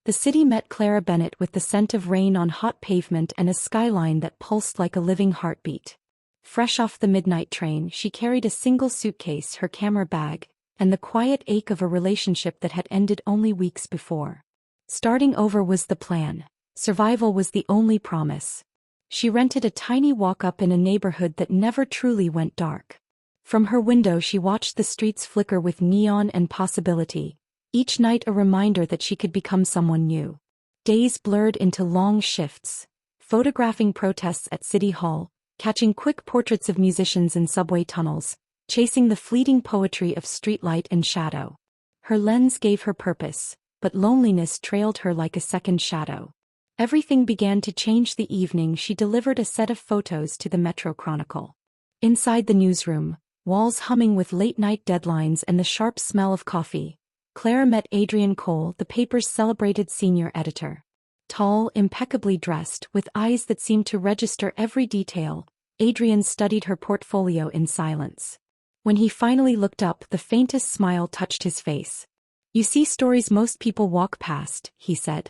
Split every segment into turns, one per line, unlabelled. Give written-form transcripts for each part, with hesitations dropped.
The city met Clara Bennett with the scent of rain on hot pavement and a skyline that pulsed like a living heartbeat. Fresh off the midnight train, she carried a single suitcase, her camera bag, and the quiet ache of a relationship that had ended only weeks before. Starting over was the plan. Survival was the only promise. She rented a tiny walk-up in a neighborhood that never truly went dark. From her window she watched the streets flicker with neon and possibility, each night a reminder that she could become someone new. Days blurred into long shifts, photographing protests at City Hall, catching quick portraits of musicians in subway tunnels, chasing the fleeting poetry of streetlight and shadow. Her lens gave her purpose, but loneliness trailed her like a second shadow. Everything began to change the evening she delivered a set of photos to the Metro Chronicle. Inside the newsroom, walls humming with late-night deadlines and the sharp smell of coffee, Clara met Adrian Cole, the paper's celebrated senior editor. Tall, impeccably dressed, with eyes that seemed to register every detail, Adrian studied her portfolio in silence. When he finally looked up, the faintest smile touched his face. "You see stories most people walk past," he said.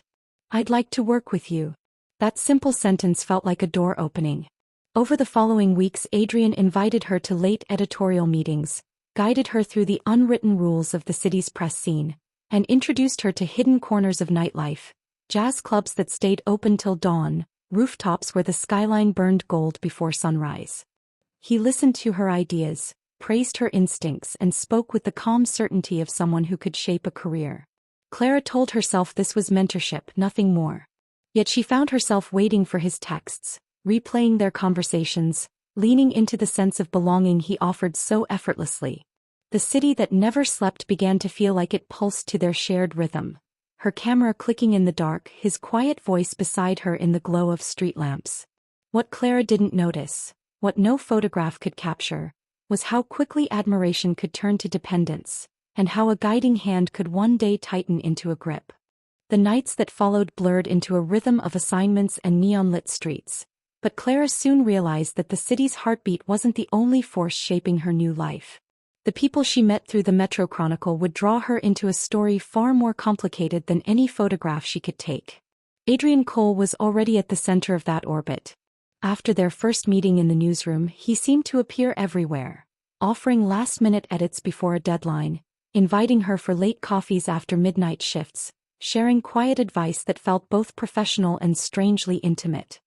"I'd like to work with you." That simple sentence felt like a door opening. Over the following weeks, Adrian invited her to late editorial meetings, guided her through the unwritten rules of the city's press scene, and introduced her to hidden corners of nightlife, jazz clubs that stayed open till dawn, rooftops where the skyline burned gold before sunrise. He listened to her ideas, praised her instincts, and spoke with the calm certainty of someone who could shape a career. Clara told herself this was mentorship, nothing more. Yet she found herself waiting for his texts, replaying their conversations, leaning into the sense of belonging he offered so effortlessly. The city that never slept began to feel like it pulsed to their shared rhythm. Her camera clicking in the dark, his quiet voice beside her in the glow of street lamps. What Clara didn't notice, what no photograph could capture, was how quickly admiration could turn to dependence, and how a guiding hand could one day tighten into a grip. The nights that followed blurred into a rhythm of assignments and neon-lit streets, but Clara soon realized that the city's heartbeat wasn't the only force shaping her new life. The people she met through the Metro Chronicle would draw her into a story far more complicated than any photograph she could take. Adrian Cole was already at the center of that orbit. After their first meeting in the newsroom, he seemed to appear everywhere, offering last-minute edits before a deadline, inviting her for late coffees after midnight shifts, sharing quiet advice that felt both professional and strangely intimate.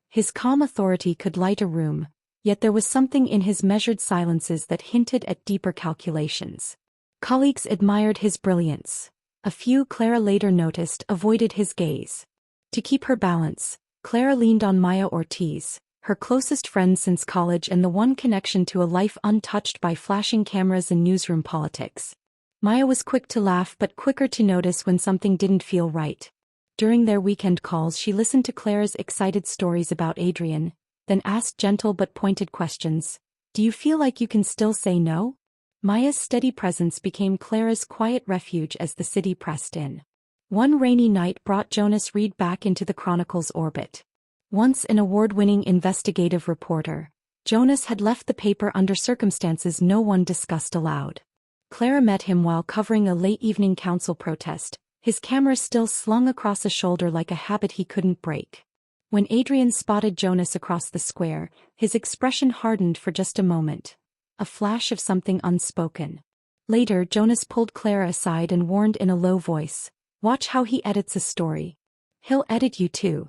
His calm authority could light a room, yet there was something in his measured silences that hinted at deeper calculations. Colleagues admired his brilliance. A few, Clara later noticed, avoided his gaze. To keep her balance, Clara leaned on Maya Ortiz, her closest friend since college and the one connection to a life untouched by flashing cameras and newsroom politics. Maya was quick to laugh but quicker to notice when something didn't feel right. During their weekend calls, she listened to Clara's excited stories about Adrian, then asked gentle but pointed questions. "Do you feel like you can still say no?" Maya's steady presence became Clara's quiet refuge as the city pressed in. One rainy night brought Jonas Reed back into the Chronicle's orbit. Once an award-winning investigative reporter, Jonas had left the paper under circumstances no one discussed aloud. Clara met him while covering a late-evening council protest, his camera still slung across a shoulder like a habit he couldn't break. When Adrian spotted Jonas across the square, his expression hardened for just a moment. A flash of something unspoken. Later, Jonas pulled Clara aside and warned in a low voice, "Watch how he edits a story. He'll edit you too."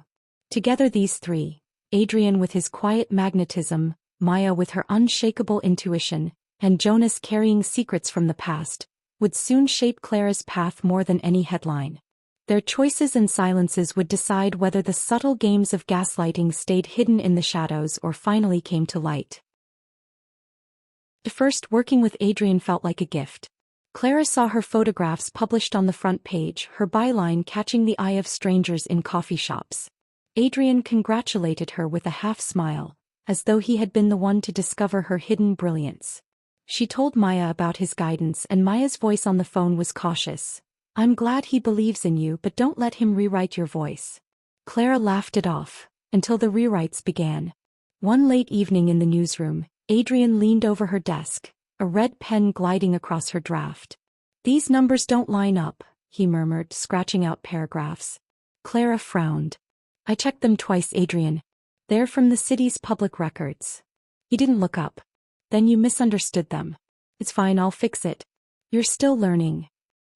Together these three, Adrian with his quiet magnetism, Maya with her unshakable intuition, and Jonas carrying secrets from the past, would soon shape Clara's path more than any headline. Their choices and silences would decide whether the subtle games of gaslighting stayed hidden in the shadows or finally came to light. At first, working with Adrian felt like a gift. Clara saw her photographs published on the front page, her byline catching the eye of strangers in coffee shops. Adrian congratulated her with a half-smile, as though he had been the one to discover her hidden brilliance. She told Maya about his guidance, and Maya's voice on the phone was cautious. "I'm glad he believes in you, but don't let him rewrite your voice." Clara laughed it off, until the rewrites began. One late evening in the newsroom, Adrian leaned over her desk, a red pen gliding across her draft. "These numbers don't line up," he murmured, scratching out paragraphs. Clara frowned. I checked them twice, Adrian. They're from the city's public records. He didn't look up. Then you misunderstood them. It's fine, I'll fix it. You're still learning.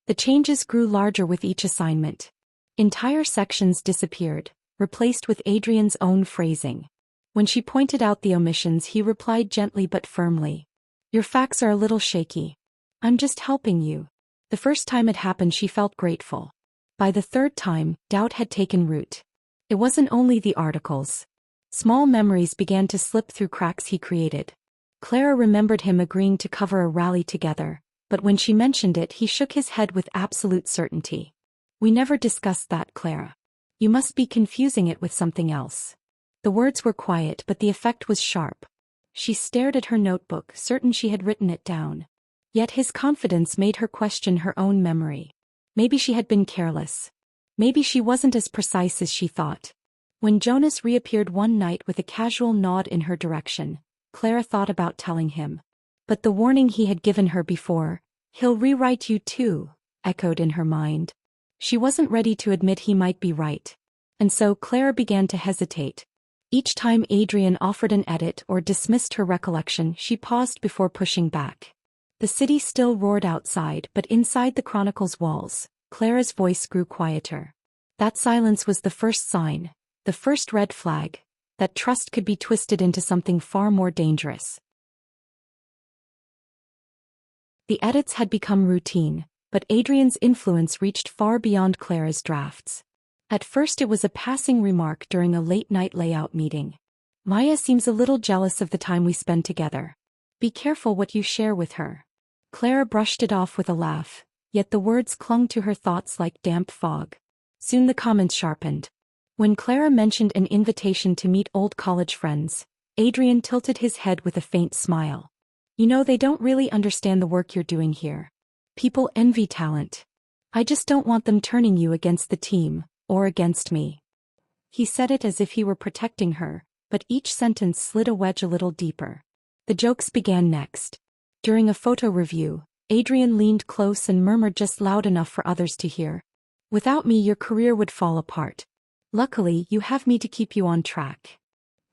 The changes grew larger with each assignment. Entire sections disappeared, replaced with Adrian's own phrasing. When she pointed out the omissions, he replied gently but firmly. Your facts are a little shaky. I'm just helping you. The first time it happened, she felt grateful. By the third time, doubt had taken root. It wasn't only the articles. Small memories began to slip through cracks he created. Clara remembered him agreeing to cover a rally together, but when she mentioned it, he shook his head with absolute certainty. We never discussed that, Clara. You must be confusing it with something else. The words were quiet, but the effect was sharp. She stared at her notebook, certain she had written it down. Yet his confidence made her question her own memory. Maybe she had been careless. Maybe she wasn't as precise as she thought. When Jonas reappeared one night with a casual nod in her direction, Clara thought about telling him. But the warning he had given her before, "He'll rewrite you too," echoed in her mind. She wasn't ready to admit he might be right. And so Clara began to hesitate. Each time Adrian offered an edit or dismissed her recollection, she paused before pushing back. The city still roared outside, but inside the Chronicle's walls, Clara's voice grew quieter. That silence was the first sign, the first red flag, that trust could be twisted into something far more dangerous. The edits had become routine, but Adrian's influence reached far beyond Clara's drafts. At first it was a passing remark during a late-night layout meeting. Maya seems a little jealous of the time we spend together. Be careful what you share with her. Clara brushed it off with a laugh, yet the words clung to her thoughts like damp fog. Soon the comments sharpened. When Clara mentioned an invitation to meet old college friends, Adrian tilted his head with a faint smile. You know, they don't really understand the work you're doing here. People envy talent. I just don't want them turning you against the team, or against me. He said it as if he were protecting her, but each sentence slid a wedge a little deeper. The jokes began next. During a photo review, Adrian leaned close and murmured just loud enough for others to hear. Without me, your career would fall apart. Luckily, you have me to keep you on track.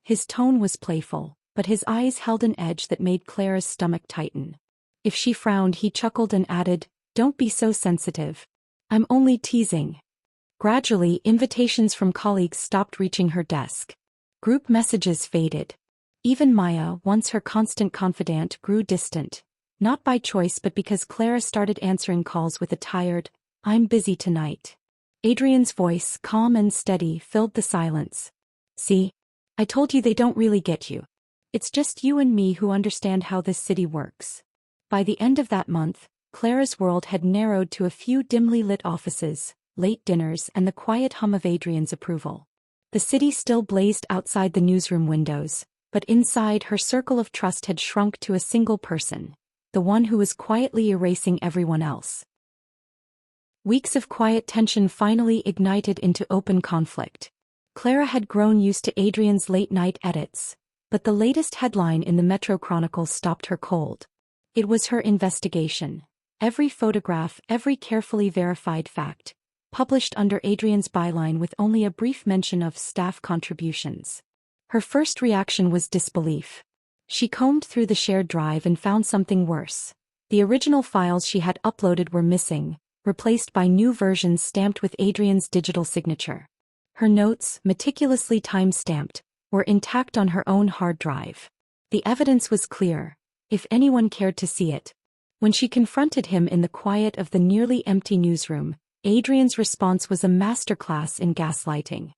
His tone was playful, but his eyes held an edge that made Clara's stomach tighten. If she frowned, he chuckled and added, Don't be so sensitive. I'm only teasing. Gradually, invitations from colleagues stopped reaching her desk. Group messages faded. Even Maya, once her constant confidant, grew distant. Not by choice but because Clara started answering calls with a tired, I'm busy tonight. Adrian's voice, calm and steady, filled the silence. See? I told you they don't really get you. It's just you and me who understand how this city works. By the end of that month, Clara's world had narrowed to a few dimly lit offices, late dinners, and the quiet hum of Adrian's approval. The city still blazed outside the newsroom windows, but inside her circle of trust had shrunk to a single person, the one who was quietly erasing everyone else. Weeks of quiet tension finally ignited into open conflict. Clara had grown used to Adrian's late-night edits, but the latest headline in the Metro Chronicle stopped her cold. It was her investigation. Every photograph, every carefully verified fact, published under Adrian's byline with only a brief mention of staff contributions. Her first reaction was disbelief. She combed through the shared drive and found something worse. The original files she had uploaded were missing, replaced by new versions stamped with Adrian's digital signature. Her notes, meticulously time-stamped, were intact on her own hard drive. The evidence was clear, if anyone cared to see it. When she confronted him in the quiet of the nearly empty newsroom, Adrian's response was a masterclass in gaslighting.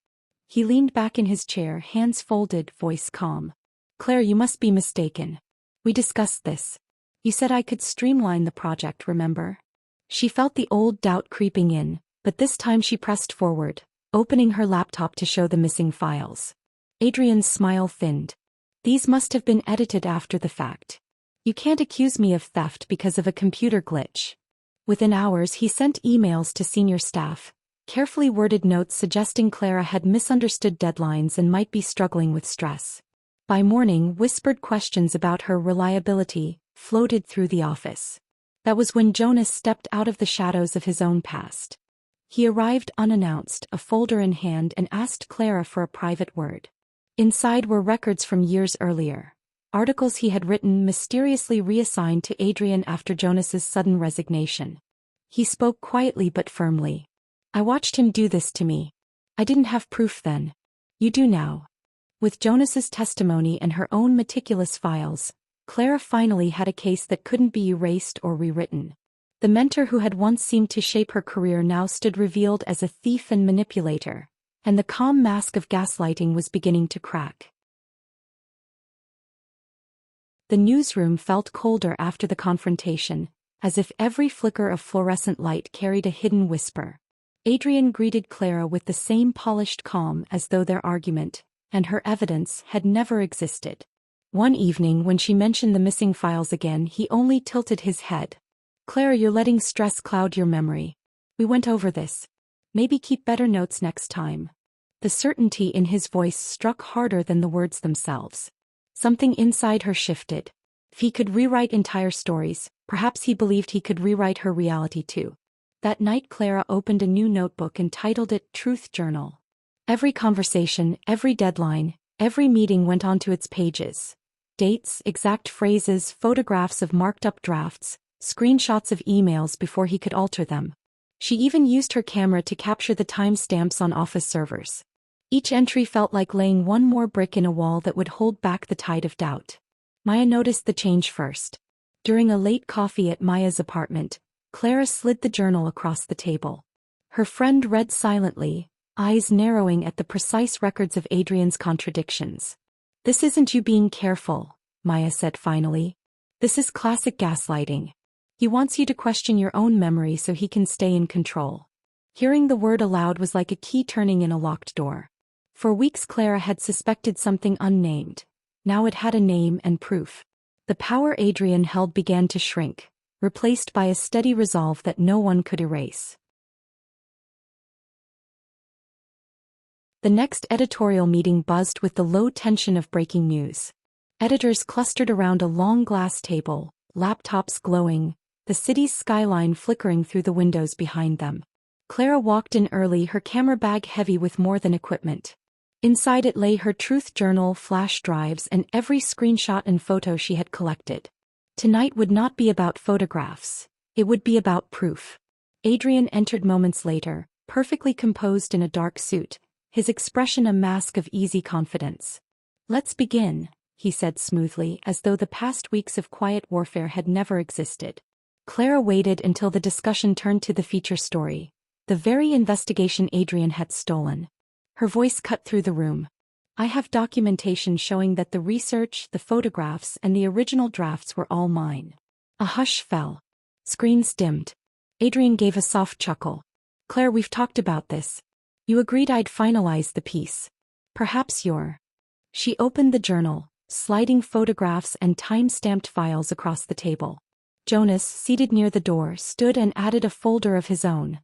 He leaned back in his chair, hands folded, voice calm. Claire, you must be mistaken. We discussed this. You said I could streamline the project, remember? She felt the old doubt creeping in, but this time she pressed forward, opening her laptop to show the missing files. Adrian's smile thinned. These must have been edited after the fact. You can't accuse me of theft because of a computer glitch. Within hours he sent emails to senior staff, carefully worded notes suggesting Clara had misunderstood deadlines and might be struggling with stress. By morning, whispered questions about her reliability floated through the office. That was when Jonas stepped out of the shadows of his own past. He arrived unannounced, a folder in hand, and asked Clara for a private word. Inside were records from years earlier. Articles he had written mysteriously reassigned to Adrian after Jonas's sudden resignation. He spoke quietly but firmly. I watched him do this to me. I didn't have proof then. You do now. With Jonas's testimony and her own meticulous files, Clara finally had a case that couldn't be erased or rewritten. The mentor who had once seemed to shape her career now stood revealed as a thief and manipulator, and the calm mask of gaslighting was beginning to crack. The newsroom felt colder after the confrontation, as if every flicker of fluorescent light carried a hidden whisper. Adrian greeted Clara with the same polished calm as though their argument, and her evidence, had never existed. One evening when she mentioned the missing files again, he only tilted his head. Clara, you're letting stress cloud your memory. We went over this. Maybe keep better notes next time. The certainty in his voice struck harder than the words themselves. Something inside her shifted. If he could rewrite entire stories, perhaps he believed he could rewrite her reality too. That night Clara opened a new notebook and titled it Truth Journal. Every conversation, every deadline, every meeting went onto its pages. Dates, exact phrases, photographs of marked-up drafts, screenshots of emails before he could alter them. She even used her camera to capture the timestamps on office servers. Each entry felt like laying one more brick in a wall that would hold back the tide of doubt. Maya noticed the change first. During a late coffee at Maya's apartment, Clara slid the journal across the table. Her friend read silently, eyes narrowing at the precise records of Adrian's contradictions. This isn't you being careful, Maya said finally. This is classic gaslighting. He wants you to question your own memory so he can stay in control. Hearing the word aloud was like a key turning in a locked door. For weeks Clara had suspected something unnamed. Now it had a name and proof. The power Adrian held began to shrink, replaced by a steady resolve that no one could erase. The next editorial meeting buzzed with the low tension of breaking news. Editors clustered around a long glass table, laptops glowing, the city's skyline flickering through the windows behind them. Clara walked in early, her camera bag heavy with more than equipment. Inside it lay her truth journal, flash drives, and every screenshot and photo she had collected. Tonight would not be about photographs. It would be about proof. Adrian entered moments later, perfectly composed in a dark suit, his expression a mask of easy confidence. Let's begin, he said smoothly, as though the past weeks of quiet warfare had never existed. Clara waited until the discussion turned to the feature story, the very investigation Adrian had stolen. Her voice cut through the room. I have documentation showing that the research, the photographs, and the original drafts were all mine. A hush fell. Screens dimmed. Adrian gave a soft chuckle. Claire, we've talked about this. You agreed I'd finalize the piece. Perhaps you're... She opened the journal, sliding photographs and time-stamped files across the table. Jonas, seated near the door, stood and added a folder of his own.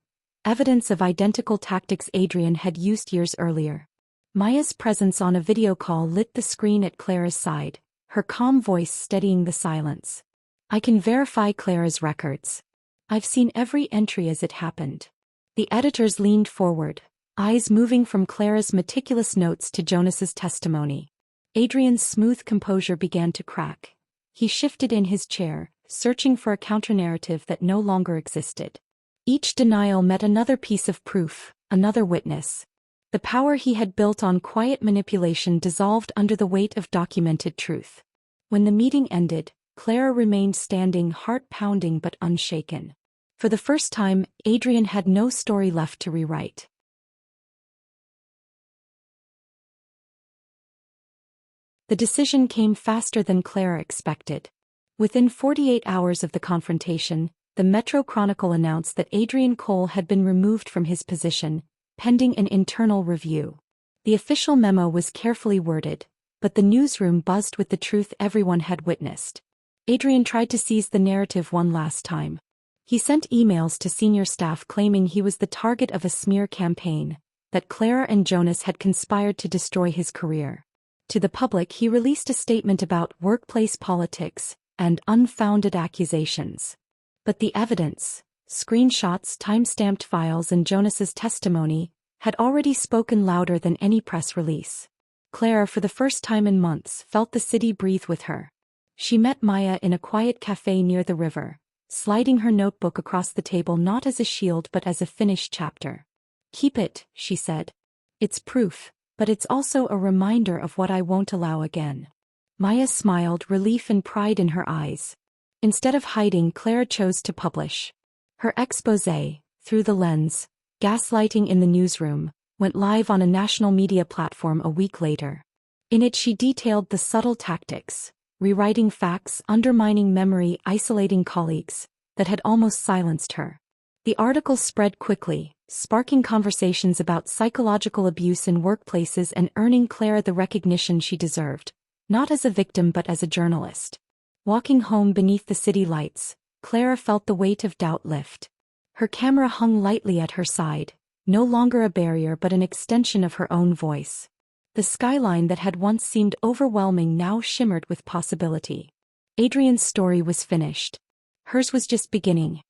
Evidence of identical tactics Adrian had used years earlier. Maya's presence on a video call lit the screen at Clara's side, her calm voice steadying the silence. I can verify Clara's records. I've seen every entry as it happened. The editors leaned forward, eyes moving from Clara's meticulous notes to Jonas's testimony. Adrian's smooth composure began to crack. He shifted in his chair, searching for a counter-narrative that no longer existed. Each denial met another piece of proof, another witness. The power he had built on quiet manipulation dissolved under the weight of documented truth. When the meeting ended, Clara remained standing, heart pounding but unshaken. For the first time, Adrian had no story left to rewrite. The decision came faster than Clara expected. Within 48 hours of the confrontation, the Metro Chronicle announced that Adrian Cole had been removed from his position, pending an internal review. The official memo was carefully worded, but the newsroom buzzed with the truth everyone had witnessed. Adrian tried to seize the narrative one last time. He sent emails to senior staff claiming he was the target of a smear campaign, that Clara and Jonas had conspired to destroy his career. To the public, he released a statement about workplace politics and unfounded accusations. But the evidence, screenshots, time-stamped files and Jonas's testimony, had already spoken louder than any press release. Clara, for the first time in months, felt the city breathe with her. She met Maya in a quiet cafe near the river, sliding her notebook across the table not as a shield but as a finished chapter. "Keep it," she said. "It's proof, but it's also a reminder of what I won't allow again." Maya smiled, relief and pride in her eyes. Instead of hiding, Clara chose to publish. Her exposé, Through the Lens, Gaslighting in the Newsroom, went live on a national media platform a week later. In it she detailed the subtle tactics, rewriting facts, undermining memory, isolating colleagues, that had almost silenced her. The article spread quickly, sparking conversations about psychological abuse in workplaces and earning Clara the recognition she deserved, not as a victim but as a journalist. Walking home beneath the city lights, Clara felt the weight of doubt lift. Her camera hung lightly at her side, no longer a barrier but an extension of her own voice. The skyline that had once seemed overwhelming now shimmered with possibility. Adrian's story was finished. Hers was just beginning.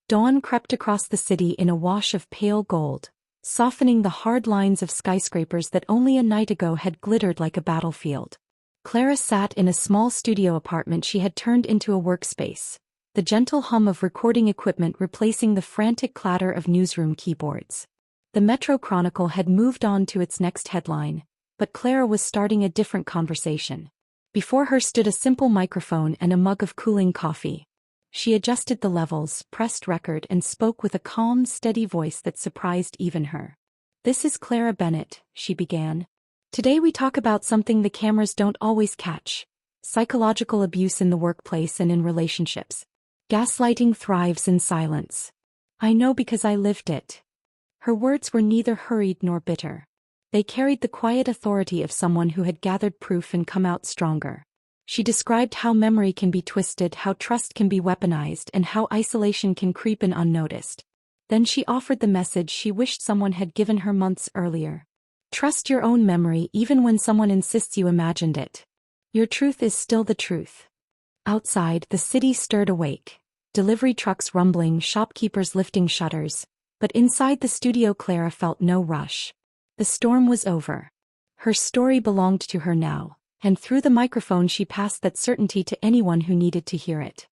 Dawn crept across the city in a wash of pale gold, softening the hard lines of skyscrapers that only a night ago had glittered like a battlefield. Clara sat in a small studio apartment she had turned into a workspace, the gentle hum of recording equipment replacing the frantic clatter of newsroom keyboards. The Metro Chronicle had moved on to its next headline, but Clara was starting a different conversation. Before her stood a simple microphone and a mug of cooling coffee. She adjusted the levels, pressed record and spoke with a calm, steady voice that surprised even her. "This is Clara Bennett," she began. "Today we talk about something the cameras don't always catch: psychological abuse in the workplace and in relationships. Gaslighting thrives in silence. I know because I lived it." Her words were neither hurried nor bitter. They carried the quiet authority of someone who had gathered proof and come out stronger. She described how memory can be twisted, how trust can be weaponized, and how isolation can creep in unnoticed. Then she offered the message she wished someone had given her months earlier. Trust your own memory even when someone insists you imagined it. Your truth is still the truth. Outside, the city stirred awake. Delivery trucks rumbling, shopkeepers lifting shutters. But inside the studio, Clara felt no rush. The storm was over. Her story belonged to her now, and through the microphone she passed that certainty to anyone who needed to hear it.